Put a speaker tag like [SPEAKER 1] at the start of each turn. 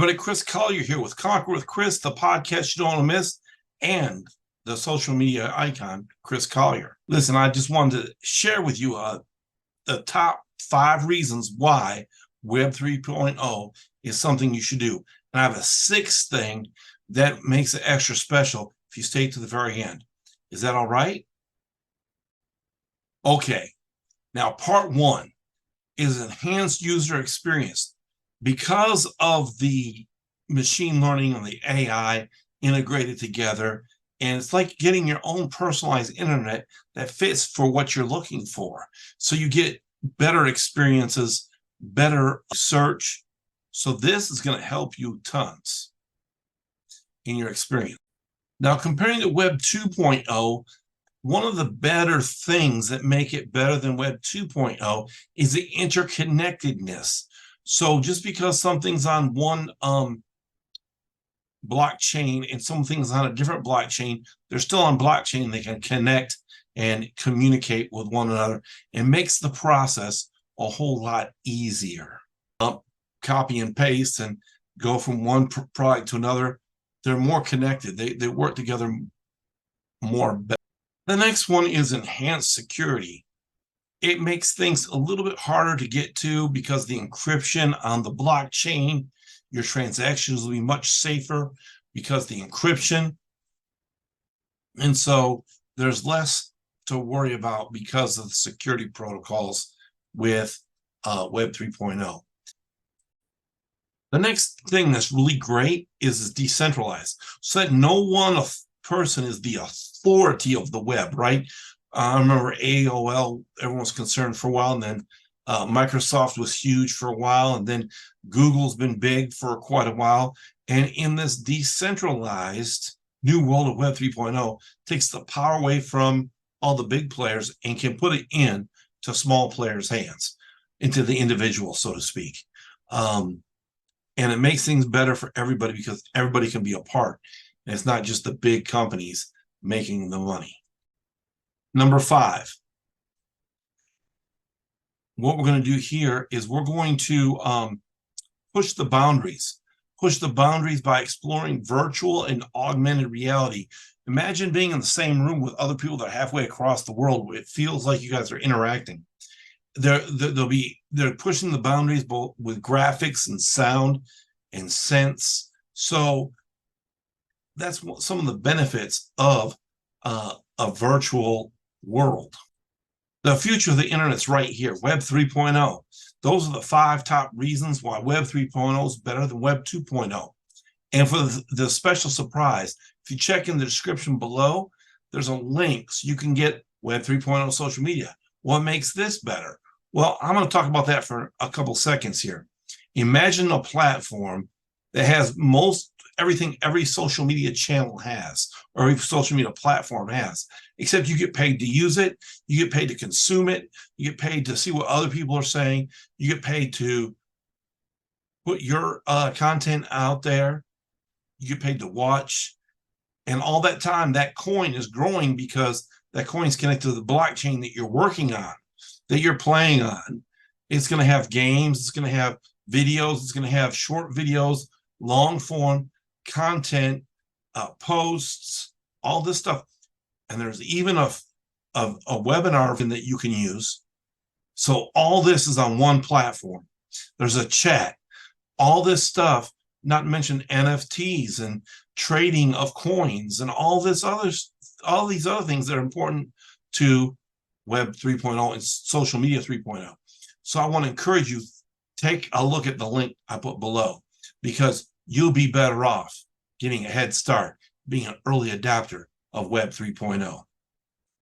[SPEAKER 1] Everybody, Chris Collier here with Conquer with Chris, the podcast you don't want to miss, and the social media icon, Chris Collier. Listen, I just wanted to share with you the top 5 reasons why Web 3.0 is something you should do. And I have a 6th thing that makes it extra special if you stay to the very end. Is that all right? Okay. Now, part 1 is enhanced user experience. Because of the machine learning and the AI integrated together, and it's like getting your own personalized internet that fits for what you're looking for. So you get better experiences, better search. So this is going to help you tons in your experience. Now, comparing to Web 2.0, one of the better things that make it better than Web 2.0 is the interconnectedness. So just because something's on one blockchain and something's on a different blockchain, they're still on blockchain. They can connect and communicate with one another, and makes the process a whole lot easier. Copy and paste and go from one product to another. They're more connected. They work together more better. The next one is enhanced security. It makes things a little bit harder to get to because the encryption on the blockchain, your transactions will be much safer because the encryption. And so there's less to worry about because of the security protocols with Web 3.0. The next thing that's really great is decentralized, so that no one person is the authority of the web, right? I remember AOL, everyone was concerned for a while, and then Microsoft was huge for a while, and then Google's been big for quite a while. And in this decentralized new world of Web 3.0, takes the power away from all the big players and can put it in to small players' hands, into the individual, so to speak. And it makes things better for everybody because everybody can be a part. And it's not just the big companies making the money. Number 5, what we're going to do here is we're going to push the boundaries by exploring virtual and augmented reality. Imagine being in the same room with other people that are halfway across the world. It feels like you guys are interacting. They're pushing the boundaries both with graphics and sound and sense. So that's some of the benefits of a virtual world. The future of the internet's right here, Web 3.0. Those are the 5 top reasons why Web 3.0 is better than Web 2.0. And for the special surprise, if you check in the description below, there's a link so you can get Web 3.0 social media. What makes this better? Well, I'm going to talk about that for a couple seconds here. Imagine a platform that has everything every social media channel has, or every social media platform has, except you get paid to use it, you get paid to consume it, you get paid to see what other people are saying, you get paid to put your content out there, you get paid to watch, and all that time that coin is growing because that coin is connected to the blockchain that you're working on, that you're playing on. It's going to have games, it's going to have videos, it's going to have short videos, long form content, posts, all this stuff. And there's even a webinar that you can use. So all this is on one platform. There's a chat, all this stuff, not to mention NFTs and trading of coins and all these other things that are important to Web 3.0 and social media 3.0. So I want to encourage you, take a look at the link I put below, because you'll be better off getting a head start, being an early adopter of Web 3.0.